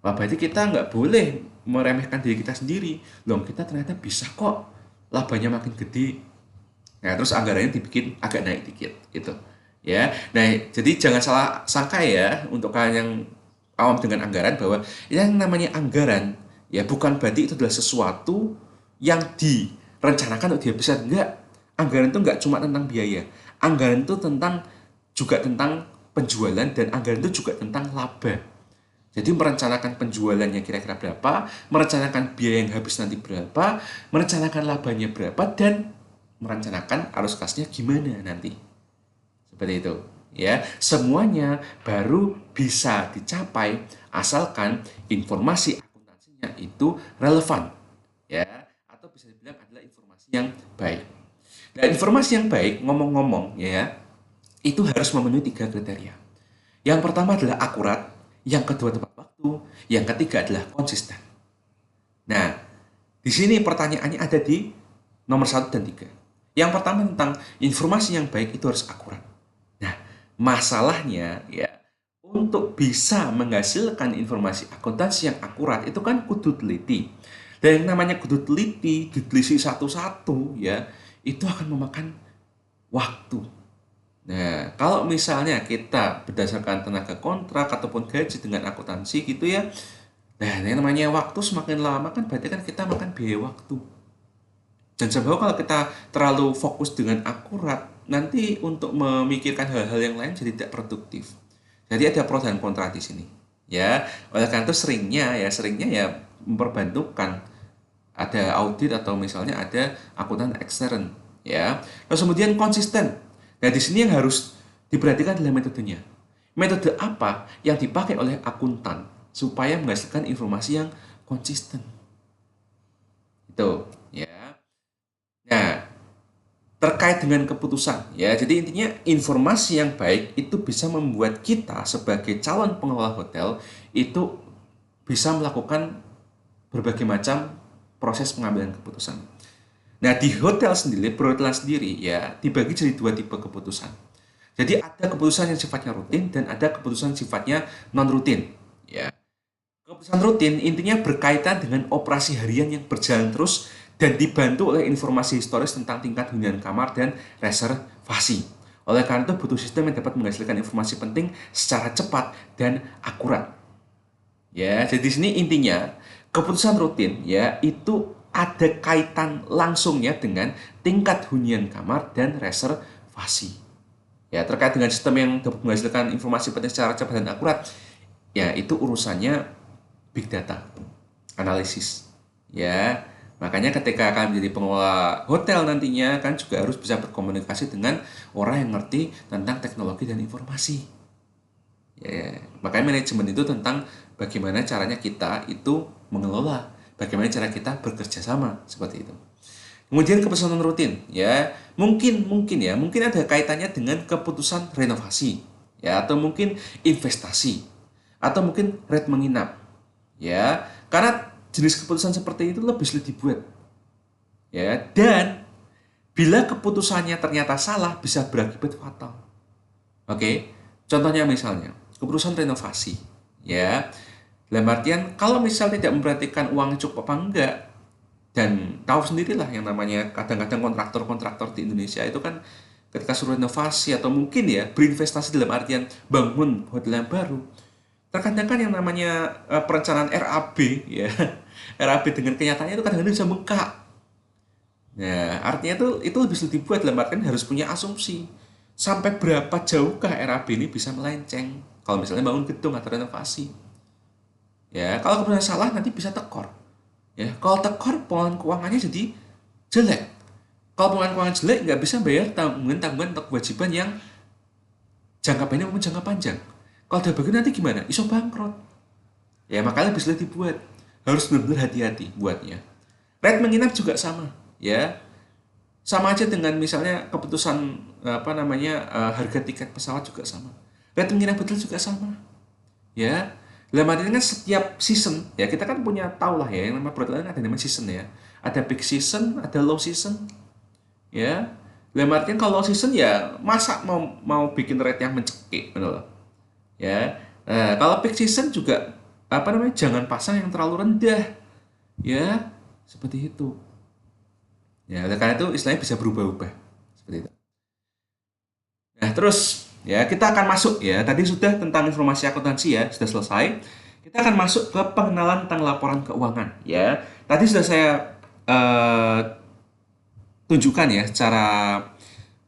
Wah, berarti kita nggak boleh meremehkan diri kita sendiri. Loh, kita ternyata bisa kok, labanya makin gede. Nah, terus anggarannya dibikin agak naik dikit, gitu. Ya, nah jadi jangan salah sangka ya untuk kalian yang awam dengan anggaran bahwa yang namanya anggaran ya bukan berarti itu adalah sesuatu yang direncanakan untuk dihabiskan. Enggak, anggaran itu enggak cuma tentang biaya. Anggaran itu juga tentang penjualan, dan anggaran itu juga tentang laba. Jadi merencanakan penjualannya kira-kira berapa, merencanakan biaya yang habis nanti berapa, merencanakan labanya berapa, dan merencanakan arus kasnya gimana nanti. Seperti itu ya, semuanya baru bisa dicapai asalkan informasi akuntansinya itu relevan ya, atau bisa dibilang adalah informasi yang baik. Nah, informasi yang baik, ngomong-ngomong ya, itu harus memenuhi 3 kriteria. Yang pertama adalah akurat, yang kedua tepat waktu, yang ketiga adalah konsisten. Nah, di sini pertanyaannya ada di nomor 1 dan 3. Yang pertama tentang informasi yang baik itu harus akurat. Nah, masalahnya ya, untuk bisa menghasilkan informasi akuntansi yang akurat itu kan kudu teliti. Dan yang namanya kudu teliti, diteliti satu-satu ya, itu akan memakan waktu. Nah, kalau misalnya kita berdasarkan tenaga kontrak ataupun gaji dengan akuntansi gitu ya, nah yang namanya waktu semakin lama kan berarti kan kita makan biaya waktu. Dan sebab kalau kita terlalu fokus dengan akurat, nanti untuk memikirkan hal-hal yang lain jadi tidak produktif. Jadi ada pro dan kontra di sini. Ya, oleh karena itu seringnya ya memperbantukan ada audit atau misalnya ada akuntan ekstern, ya. Terus kemudian konsisten. Nah, di sini yang harus diperhatikan adalah metodenya. Metode apa yang dipakai oleh akuntan supaya menghasilkan informasi yang konsisten. Itu, ya. Nah, terkait dengan keputusan ya. Jadi intinya informasi yang baik itu bisa membuat kita sebagai calon pengelola hotel itu bisa melakukan berbagai macam proses pengambilan keputusan. Nah, di hotel sendiri, perhotelan sendiri ya dibagi jadi 2 tipe keputusan. Jadi ada keputusan yang sifatnya rutin dan ada keputusan sifatnya non rutin ya. Keputusan rutin intinya berkaitan dengan operasi harian yang berjalan terus dan dibantu oleh informasi historis tentang tingkat hunian kamar dan reservasi. Oleh karena itu butuh sistem yang dapat menghasilkan informasi penting secara cepat dan akurat. Ya, jadi di sini intinya keputusan rutin ya itu ada kaitan langsungnya dengan tingkat hunian kamar dan reservasi. Ya, terkait dengan sistem yang dapat menghasilkan informasi penting secara cepat dan akurat, ya itu urusannya big data, analisis. Ya, Makanya ketika kalian menjadi pengelola hotel nantinya kan juga harus bisa berkomunikasi dengan orang yang ngerti tentang teknologi dan informasi. Ya, makanya manajemen itu tentang bagaimana caranya kita itu mengelola, bagaimana cara kita bekerja sama seperti itu. Kemudian kepesanan rutin, ya mungkin ada kaitannya dengan keputusan renovasi, ya atau mungkin investasi, atau mungkin rate menginap, ya karena jenis keputusan seperti itu lebih sulit dibuat, ya dan bila keputusannya ternyata salah bisa berakibat fatal. Oke, contohnya misalnya keputusan renovasi, ya dalam artian kalau misal tidak memperhatikan uangnya cukup apa enggak, dan tahu sendirilah yang namanya kadang-kadang kontraktor-kontraktor di Indonesia itu kan ketika suruh renovasi atau mungkin ya berinvestasi dalam artian bangun hotel yang baru, terkadang kan yang namanya perencanaan RAB ya RAB dengan kenyataannya itu kadang-kadang bisa bengkak. Nah, artinya itu lebih sulit dibuat dalam artian harus punya asumsi sampai berapa jauhkah RAB ini bisa melenceng kalau misalnya bangun gedung atau renovasi. Ya, kalau kemudian salah nanti bisa tekor. Ya, kalau tekor pengelolaan keuangannya jadi jelek. Kalau pengelolaan keuangan jelek nggak bisa bayar tanggungan-tanggungan atau kewajiban yang jangka pendek maupun jangka panjang. Kalau udah begini nanti gimana? Iso bangkrut. Ya, makanya bisa dibuat. Harus benar-benar hati-hati buatnya. Rate menginap juga sama, ya. Sama aja dengan misalnya keputusan harga tiket pesawat juga sama. Rate menginap betul juga sama. Ya, dalam artinya kan setiap season ya kita kan punya tahu lah ya yang namanya perhotelan ada namanya season ya, ada peak season ada low season ya. Dalam artian kalau low season ya masa mau bikin rate yang mencekik benar loh ya. Kalau peak season juga jangan pasang yang terlalu rendah ya, seperti itu ya. Oleh karena itu istilahnya bisa berubah-ubah seperti itu. Nah, terus ya kita akan masuk ya. Tadi sudah tentang informasi akuntansi ya, sudah selesai. Kita akan masuk ke pengenalan tentang laporan keuangan ya. Tadi sudah saya eh, tunjukkan ya secara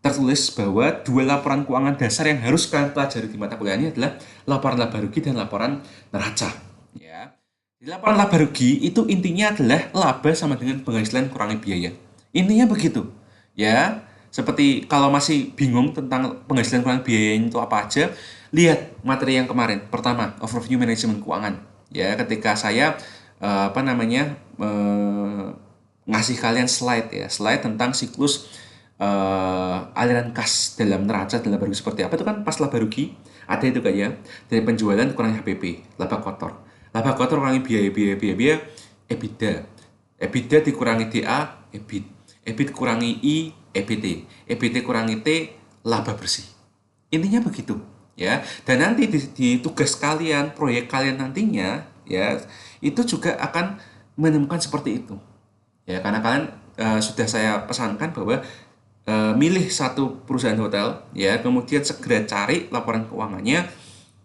tertulis bahwa dua laporan keuangan dasar yang harus kalian pelajari di mata kuliah ini adalah laporan laba rugi dan laporan neraca ya. Di laporan laba rugi itu intinya adalah laba sama dengan penghasilan kurangi biaya. Intinya begitu. Ya, seperti kalau masih bingung tentang penghasilan kurangi biaya itu apa aja, lihat materi yang kemarin. Pertama, overview manajemen keuangan. Ya, ketika saya ngasih kalian slide ya, slide tentang siklus aliran kas dalam neraca dalam laba rugi seperti apa itu kan pas laba rugi ada itu kan ya, dari penjualan kurangi HPP, laba kotor kurangi biaya EBITDA, EBITDA dikurangi DA, EBIT kurangi I, EBT kurangi T, laba bersih. Intinya begitu ya. Dan nanti di tugas kalian, proyek kalian nantinya ya itu juga akan menemukan seperti itu ya, karena kalian sudah saya pesankan bahwa milih satu perusahaan hotel ya, kemudian segera cari laporan keuangannya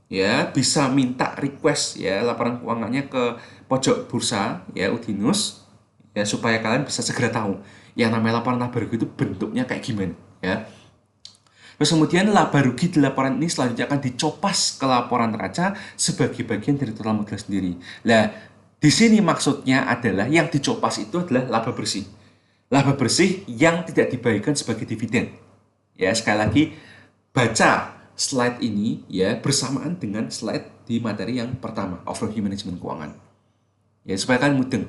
ya, bisa minta request ya laporan keuangannya ke pojok bursa ya Udinus ya, supaya kalian bisa segera tahu yang namanya laporan laba rugi itu bentuknya kayak gimana ya. Terus kemudian laba rugi di laporan ini selanjutnya akan dicopas ke laporan neraca sebagai bagian dari total modal sendiri. Nah, di sini maksudnya adalah yang dicopas itu adalah laba bersih. Laba bersih yang tidak dibagikan sebagai dividen. Ya, sekali lagi baca slide ini ya bersamaan dengan slide di materi yang pertama, overview manajemen keuangan. Ya, supaya kalian mudeng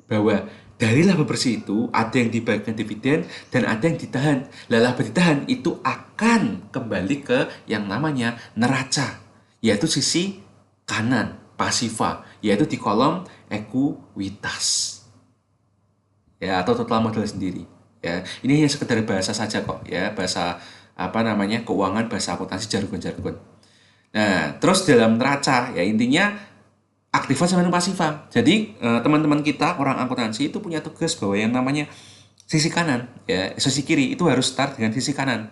bahwa dari laba bersih itu ada yang dibagikan dividen dan ada yang ditahan. Lah, laba ditahan itu akan kembali ke yang namanya neraca, yaitu sisi kanan, pasifa, yaitu di kolom ekuitas. Ya, atau total modal sendiri. Ya, ini hanya sekedar bahasa saja kok ya, bahasa keuangan, bahasa akuntansi, jargon-jargon. Nah, terus dalam neraca ya intinya aktiva sama pasifa. Jadi teman-teman kita orang akuntansi itu punya tugas bahwa yang namanya sisi kanan ya, sisi kiri itu harus start dengan sisi kanan.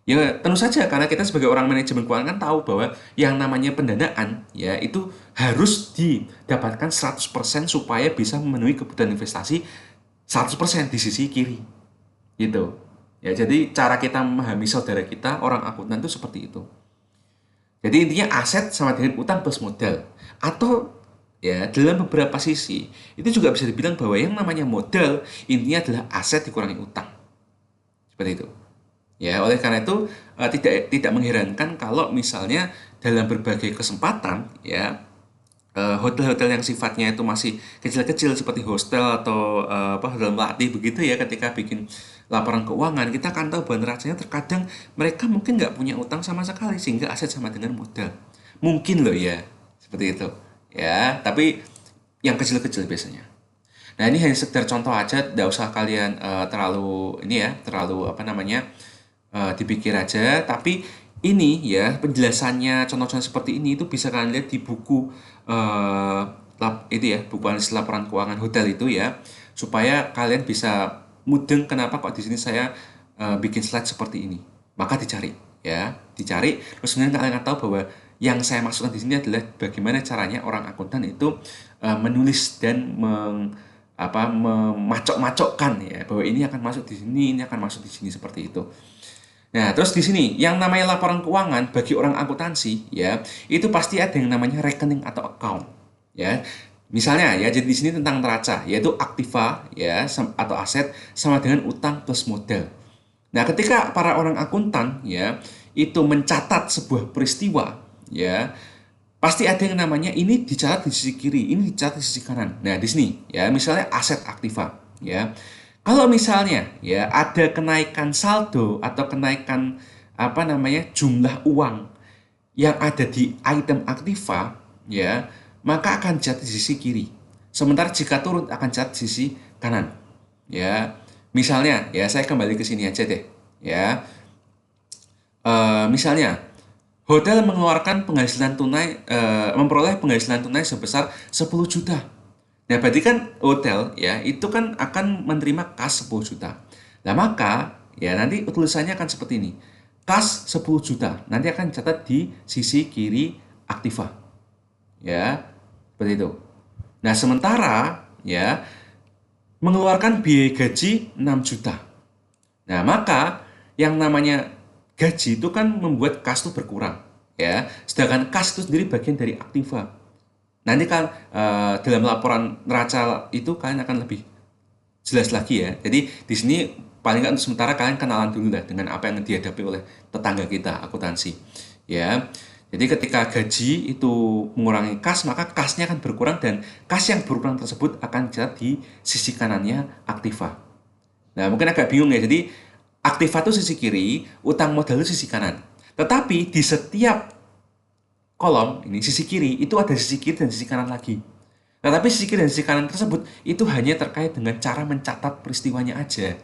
Ya tentu saja karena kita sebagai orang manajemen keuangan kan tahu bahwa yang namanya pendanaan ya itu harus didapatkan 100% supaya bisa memenuhi kebutuhan investasi 100% di sisi kiri. Gitu. Ya jadi cara kita memahami saudara kita orang akuntan itu seperti itu. Jadi intinya aset sama dengan utang plus modal atau ya, dalam beberapa sisi itu juga bisa dibilang bahwa yang namanya modal intinya adalah aset dikurangi utang. Seperti itu. Ya, oleh karena itu tidak tidak mengherankan kalau misalnya dalam berbagai kesempatan ya hotel-hotel yang sifatnya itu masih kecil-kecil seperti hostel atau hotel melatih begitu ya, ketika bikin laporan keuangan kita akan tahu bahwa neracanya terkadang mereka mungkin nggak punya utang sama sekali sehingga aset sama dengan modal. Mungkin loh ya, seperti itu. Ya, tapi yang kecil-kecil biasanya. Nah, ini hanya sekedar contoh aja, tidak usah kalian terlalu ini ya, terlalu apa namanya dipikir aja. Tapi ini ya penjelasannya, contoh-contoh seperti ini itu bisa kalian lihat di buku itu ya, buku analisis laporan keuangan hotel itu ya, supaya kalian bisa mudeng kenapa kok di sini saya bikin slide seperti ini. Maka dicari ya, dicari terus kemudian kalian akan tahu bahwa yang saya maksudkan di sini adalah bagaimana caranya orang akuntan itu menulis dan memacok-macokkan ya, bahwa ini akan masuk di sini, ini akan masuk di sini, seperti itu. Nah, terus di sini yang namanya laporan keuangan bagi orang akuntansi ya, itu pasti ada yang namanya rekening atau account ya. Misalnya ya, jadi di sini tentang neraca yaitu aktiva ya atau aset sama dengan utang plus modal. Nah, ketika para orang akuntan ya itu mencatat sebuah peristiwa ya, pasti ada yang namanya ini dicatat di sisi kiri, ini dicatat di sisi kanan. Nah, di sini ya misalnya aset aktiva ya. Kalau misalnya ya ada kenaikan saldo atau kenaikan apa namanya jumlah uang yang ada di item aktiva ya, maka akan dicatat di sisi kiri. Sementara jika turun akan dicatat di sisi kanan. Ya. Misalnya ya saya kembali ke sini aja deh. Ya. Misalnya hotel mengeluarkan penghasilan tunai memperoleh penghasilan tunai sebesar 10 juta. Nah, berarti kan hotel ya itu kan akan menerima kas 10 juta. Nah, maka ya nanti tulisannya akan seperti ini. Kas 10 juta nanti akan dicatat di sisi kiri aktiva. Ya, seperti itu. Nah, sementara ya mengeluarkan biaya gaji 6 juta. Nah, maka yang namanya gaji itu kan membuat kas itu berkurang, ya. Sedangkan kas itu sendiri bagian dari aktiva. Nanti kan dalam laporan neraca itu kalian akan lebih jelas lagi ya. Jadi di sini paling nggak untuk sementara kalian kenalan dulu lah dengan apa yang dihadapi oleh tetangga kita akuntansi, ya. Jadi ketika gaji itu mengurangi kas, maka kasnya akan berkurang dan kas yang berkurang tersebut akan dicatat di sisi kanannya aktiva. Nah, mungkin agak bingung ya. Jadi, aktiva itu sisi kiri, utang modal itu sisi kanan. Tetapi di setiap kolom ini sisi kiri itu ada sisi kiri dan sisi kanan lagi. Nah, tapi sisi kiri dan sisi kanan tersebut itu hanya terkait dengan cara mencatat peristiwanya aja.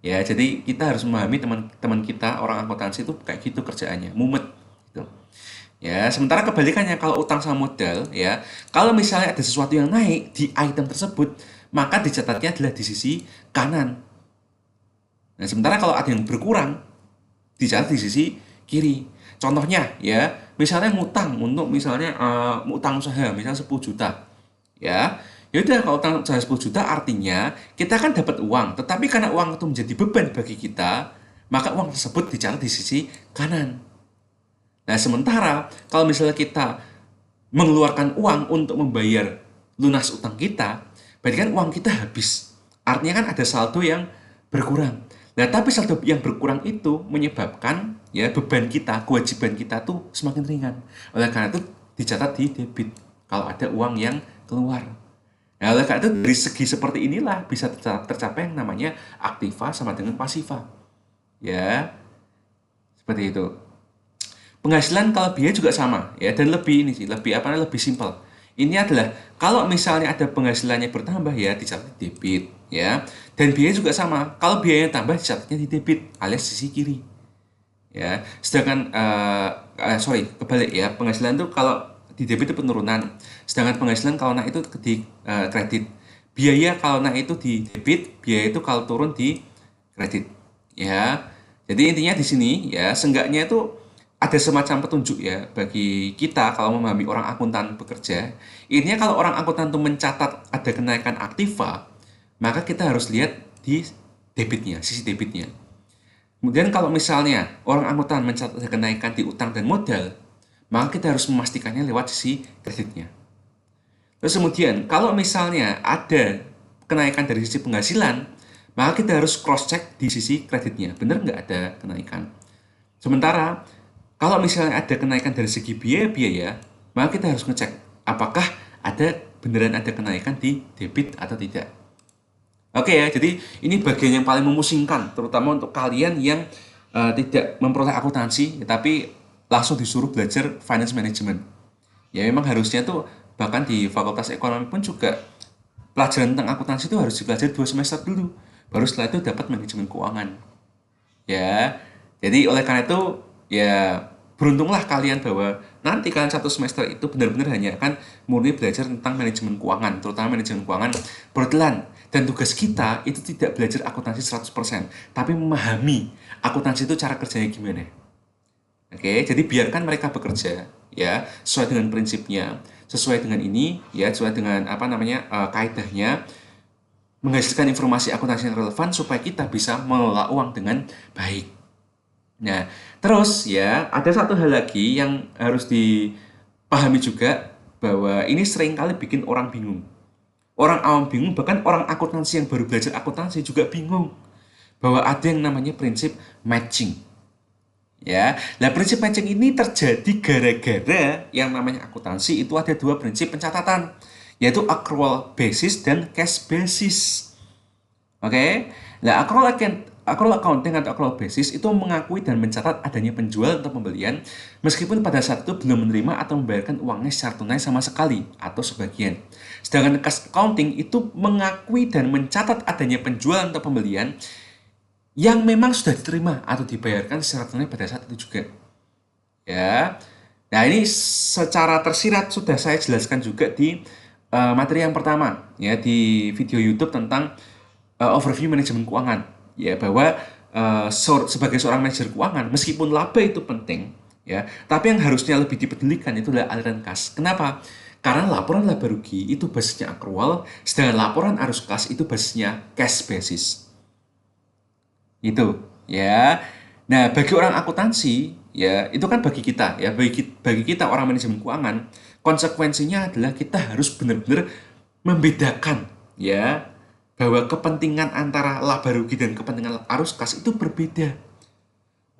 Ya, jadi kita harus memahami teman-teman kita orang akuntansi itu kayak gitu kerjaannya, mumet gitu. Ya, sementara kebalikannya kalau utang sama modal ya, kalau misalnya ada sesuatu yang naik di item tersebut, maka dicatatnya adalah di sisi kanan. Nah, sementara kalau ada yang berkurang, dicatat di sisi kiri. Contohnya ya, misalnya ngutang untuk misalnya utang usaha, misalnya 10 juta. Ya, ya udah kalau utang usaha 10 juta artinya kita kan dapat uang, tetapi karena uang itu menjadi beban bagi kita, maka uang tersebut dicatat di sisi kanan. Nah, sementara kalau misalnya kita mengeluarkan uang untuk membayar lunas utang kita, berarti kan uang kita habis. Artinya kan ada saldo yang berkurang. Nah, tapi saldo yang berkurang itu menyebabkan ya beban kita, kewajiban kita tuh semakin ringan. Oleh karena itu dicatat di debit kalau ada uang yang keluar. Nah, oleh karena itu dari segi seperti inilah bisa tercapai yang namanya aktiva sama dengan pasiva. Ya, seperti itu. Penghasilan kalau biaya juga sama ya, dan lebih ini sih, lebih apa namanya, lebih simpel. Ini adalah kalau misalnya ada penghasilannya bertambah ya dicatat di debit ya. Dan biaya juga sama. Kalau biayanya tambah dicatatnya di debit alias sisi kiri. Ya. Sedangkan sorry, kebalik ya. Penghasilan itu kalau di debit itu penurunan. Sedangkan penghasilan kalau naik itu di kredit. Biaya kalau naik itu di debit, biaya itu kalau turun di kredit. Ya. Jadi intinya di sini ya, seenggaknya itu ada semacam petunjuk ya bagi kita kalau memahami orang akuntan bekerja. Intinya kalau orang akuntan itu mencatat ada kenaikan aktiva, maka kita harus lihat di debitnya, sisi debitnya. Kemudian kalau misalnya orang akuntan mencatat ada kenaikan di utang dan modal, maka kita harus memastikannya lewat sisi kreditnya. Terus kemudian, kalau misalnya ada kenaikan dari sisi penghasilan, maka kita harus cross check di sisi kreditnya. Benar nggak ada kenaikan? Sementara, kalau misalnya ada kenaikan dari segi biaya-biaya, maka kita harus ngecek apakah beneran ada kenaikan di debit atau tidak. Oke ya, jadi ini bagian yang paling memusingkan, terutama untuk kalian yang tidak memperoleh akuntansi, tapi langsung disuruh belajar finance management. Ya memang harusnya tuh bahkan di fakultas ekonomi pun juga pelajaran tentang akuntansi itu harus dipelajari 2 semester dulu, baru setelah itu dapat manajemen keuangan. Ya, jadi oleh karena itu ya beruntunglah kalian bahwa nanti kalian 1 semester itu benar-benar hanya akan murni belajar tentang manajemen keuangan, terutama manajemen keuangan perhotelan. Dan tugas kita itu tidak belajar akuntansi 100%, tapi memahami akuntansi itu cara kerjanya gimana. Oke, jadi biarkan mereka bekerja ya sesuai dengan prinsipnya, sesuai dengan ini ya, sesuai dengan apa namanya kaidahnya, menghasilkan informasi akuntansi yang relevan supaya kita bisa mengelola uang dengan baik. Nah, terus ya, ada satu hal lagi yang harus dipahami juga bahwa ini seringkali bikin orang bingung. Orang awam bingung, bahkan orang akuntansi yang baru belajar akuntansi juga bingung bahwa ada yang namanya prinsip matching. Ya, nah prinsip matching ini terjadi gara-gara yang namanya akuntansi itu ada 2 prinsip pencatatan, yaitu accrual basis dan cash basis. Oke, nah accrual accounting atau accrual basis itu mengakui dan mencatat adanya penjual atau pembelian meskipun pada saat itu belum menerima atau membayarkan uangnya secara tunai sama sekali atau sebagian. Sedangkan cash accounting itu mengakui dan mencatat adanya penjualan atau pembelian yang memang sudah diterima atau dibayarkan secara tunai pada saat itu juga. Ya, nah ini secara tersirat sudah saya jelaskan juga di materi yang pertama ya di video YouTube tentang overview manajemen keuangan ya bahwa sebagai seorang manajer keuangan meskipun laba itu penting ya tapi yang harusnya lebih dipedulikan itu adalah aliran kas. Kenapa? Karena laporan laba rugi itu basisnya accrual, sedangkan laporan arus kas itu basisnya cash basis. Itu ya. Nah, bagi orang akuntansi ya itu kan bagi kita ya bagi kita orang manajemen keuangan konsekuensinya adalah kita harus benar-benar membedakan ya bahwa kepentingan antara laba rugi dan kepentingan arus kas itu berbeda.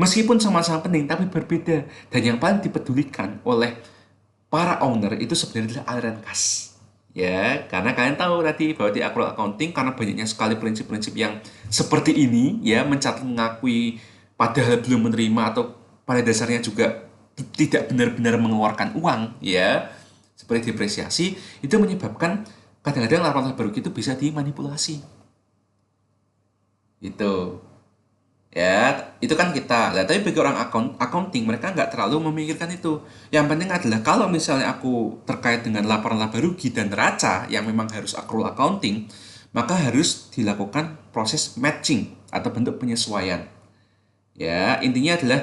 Meskipun sama-sama penting tapi berbeda dan yang paling dipedulikan oleh para owner itu sebenarnya adalah aliran kas. Ya, karena kalian tahu tadi bahwa di accrual accounting karena banyaknya sekali prinsip-prinsip yang seperti ini ya mencatat mengakui padahal belum menerima atau pada dasarnya juga tidak benar-benar mengeluarkan uang ya seperti depresiasi itu menyebabkan kadang-kadang laporan laba rugi itu bisa dimanipulasi. Itu ya itu kan kita lah tapi bagi orang accounting mereka nggak terlalu memikirkan itu. Yang penting adalah kalau misalnya aku terkait dengan laporan laba rugi dan neraca yang memang harus accrual accounting maka harus dilakukan proses matching atau bentuk penyesuaian ya intinya adalah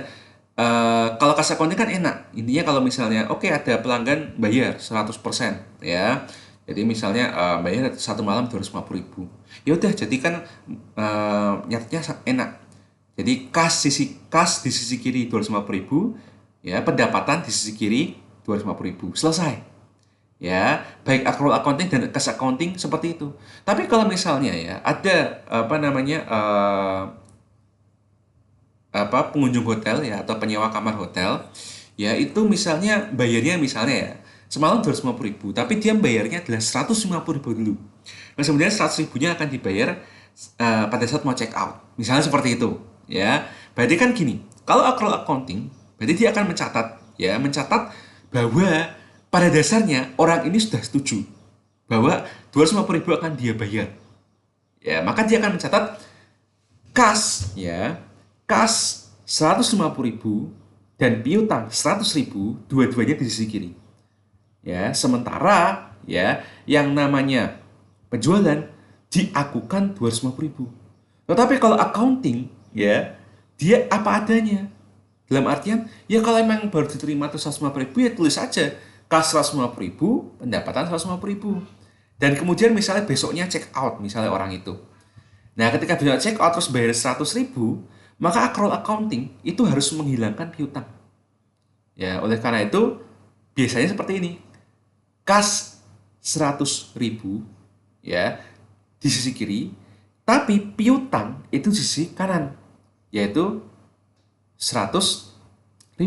kalau kas accounting kan enak intinya kalau misalnya oke ada pelanggan bayar 100% ya jadi misalnya bayar 1 malam 250.000 ya udah jadi kan nyatanya enak. Jadi kas di sisi kiri 250.000 ya pendapatan di sisi kiri 250.000 selesai ya baik accrual accounting dan cash accounting seperti itu. Tapi kalau misalnya ya ada apa namanya pengunjung hotel ya atau penyewa kamar hotel ya itu misalnya bayarnya misalnya ya semalam 250.000 tapi dia bayarnya adalah 150.000 dulu. Nah kemudian 100.000-nya akan dibayar pada saat mau check out misalnya seperti itu ya. Berarti kan gini kalau accrual accounting berarti dia akan mencatat bahwa pada dasarnya orang ini sudah setuju bahwa 250.000 akan dia bayar ya maka dia akan mencatat kas ya kas 150.000 dan piutang 100.000 dua-duanya di sisi kiri ya sementara ya yang namanya penjualan diakukan 250.000 tetapi kalau accounting ya dia apa adanya dalam artian ya kalau emang baru diterima tuh 150.000 ya tulis saja kas 150.000 pendapatan 150.000 dan kemudian misalnya besoknya check out misalnya orang itu. Nah, ketika bisa check out terus bayar 100.000, maka accrual accounting itu harus menghilangkan piutang. Ya, oleh karena itu biasanya seperti ini. Kas 100.000 ya di sisi kiri, tapi piutang itu di sisi kanan, yaitu 100.000.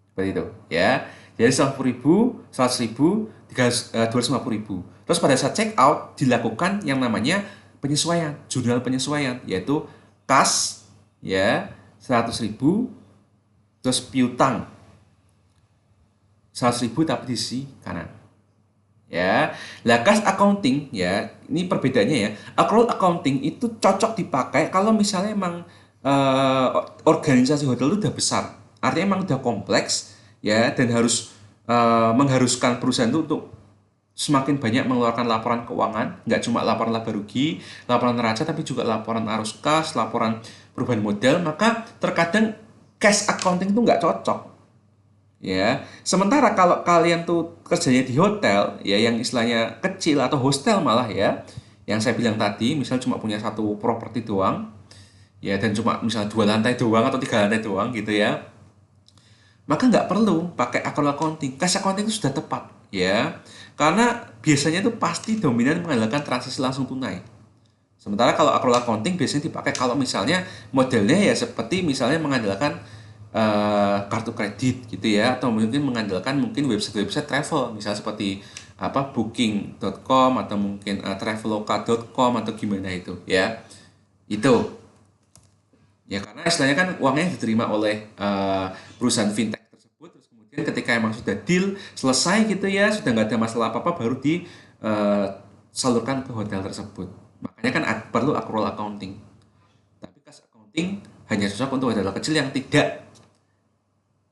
Seperti itu ya. Jadi 100.000, 100.000, 250.000. Terus pada saat check out dilakukan yang namanya penyesuaian, jurnal penyesuaian, yaitu kas ya 100.000, terus piutang 100.000 tapi di sisi kanan. Ya, lah kas accounting ya, ini perbedaannya ya. Accrual accounting itu cocok dipakai kalau misalnya emang organisasi hotel itu udah besar, artinya emang udah kompleks ya, dan harus mengharuskan perusahaan itu untuk semakin banyak mengeluarkan laporan keuangan, nggak cuma laporan laba rugi, laporan neraca, tapi juga laporan arus kas, laporan perubahan modal, maka terkadang cash accounting itu nggak cocok. Ya, sementara kalau kalian tuh kerjanya di hotel, ya yang istilahnya kecil atau hostel malah ya, yang saya bilang tadi, misal cuma punya satu properti doang, ya dan cuma misal 2 lantai doang atau 3 lantai doang gitu ya, maka nggak perlu pakai account accounting. Cash accounting itu sudah tepat ya, karena biasanya itu pasti dominan mengandalkan transaksi langsung tunai. Sementara kalau accrual accounting biasanya dipakai kalau misalnya modelnya ya seperti misalnya mengandalkan kartu kredit gitu ya, atau mungkin mengandalkan mungkin website-website travel, misalnya seperti apa booking.com atau mungkin traveloka.com atau gimana itu ya. Itu ya karena istilahnya kan uangnya diterima oleh perusahaan fintech tersebut, terus kemudian ketika emang sudah deal selesai gitu ya, sudah nggak ada masalah apa-apa, baru disalurkan ke hotel tersebut. Makanya kan perlu accrual accounting. Tapi cash accounting hanya cocok untuk hotel kecil yang tidak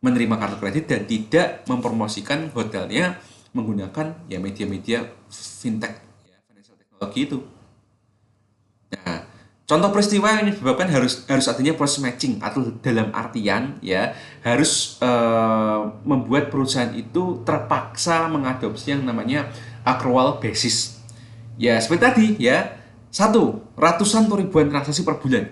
menerima kartu kredit dan tidak mempromosikan hotelnya menggunakan ya media-media fintech ya, financial technology itu. Nah, contoh peristiwa yang menyebabkan harus adanya proses matching atau dalam artian ya harus membuat perusahaan itu terpaksa mengadopsi yang namanya accrual basis. Ya seperti tadi ya, ratusan atau ribuan transaksi per bulan.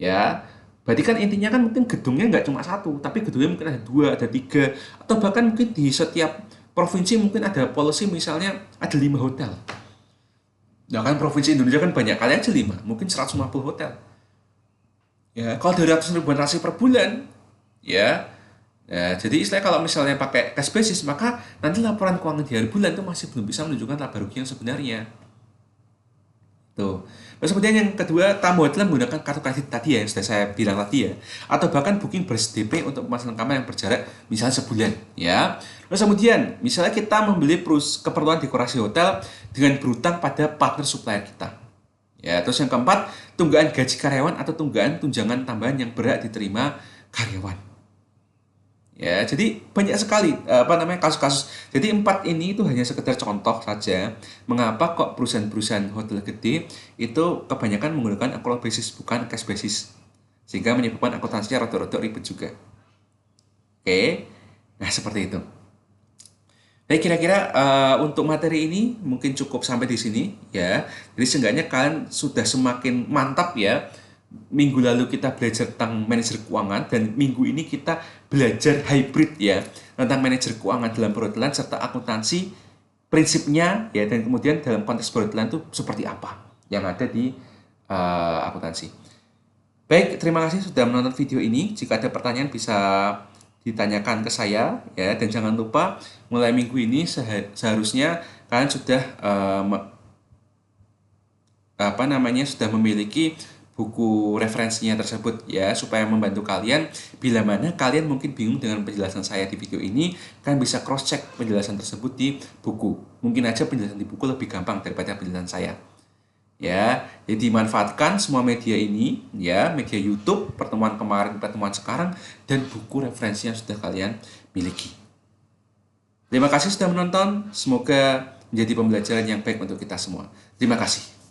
Ya, berarti kan intinya kan mungkin gedungnya nggak cuma satu, tapi gedungnya mungkin ada 2, ada 3, atau bahkan mungkin di setiap provinsi mungkin ada policy misalnya ada 5 hotel. Nah kan provinsi Indonesia kan banyak, kali aja 5, mungkin 150 hotel. Ya, kalau dari ratusan ribuan transaksi per bulan, ya, ya, jadi istilahnya kalau misalnya pakai cash basis, maka nanti laporan keuangan di akhir bulan itu masih belum bisa menunjukkan laba rugi yang sebenarnya. Tuh. Terus kemudian yang kedua, tamu hotel menggunakan kartu kredit tadi ya, yang sudah saya bilang tadi ya. Atau bahkan booking ber-DP untuk pemasangan kamar yang berjarak misalnya sebulan ya. Terus kemudian, misalnya kita membeli keperluan dekorasi hotel dengan berutang pada partner supplier kita. Ya, terus yang keempat, tunggaan gaji karyawan atau tunggaan tunjangan tambahan yang berhak diterima karyawan. Ya, jadi banyak sekali kasus-kasus. Jadi 4 ini itu hanya sekedar contoh saja mengapa kok perusahaan-perusahaan hotel gede itu kebanyakan menggunakan accrual basis bukan cash basis. Sehingga menyebabkan akuntansinya rada-rada ribet juga. Oke. Nah, seperti itu. Jadi kira-kira untuk materi ini mungkin cukup sampai di sini ya. Jadi seenggaknya kalian sudah semakin mantap ya. Minggu lalu kita belajar tentang manajer keuangan dan minggu ini kita belajar hybrid ya tentang manajer keuangan dalam perhotelan serta akuntansi prinsipnya ya, dan kemudian dalam konteks perhotelan itu seperti apa yang ada di akuntansi. Baik, terima kasih sudah menonton video ini. Jika ada pertanyaan bisa ditanyakan ke saya ya, dan jangan lupa mulai minggu ini seharusnya kalian sudah sudah memiliki buku referensinya tersebut ya, supaya membantu kalian bila mana kalian mungkin bingung dengan penjelasan saya di video ini, kalian bisa cross check penjelasan tersebut di buku. Mungkin aja penjelasan di buku lebih gampang daripada penjelasan saya. Ya, jadi manfaatkan semua media ini ya, media YouTube, pertemuan kemarin, pertemuan sekarang, dan buku referensi yang sudah kalian miliki. Terima kasih sudah menonton, semoga menjadi pembelajaran yang baik untuk kita semua. Terima kasih.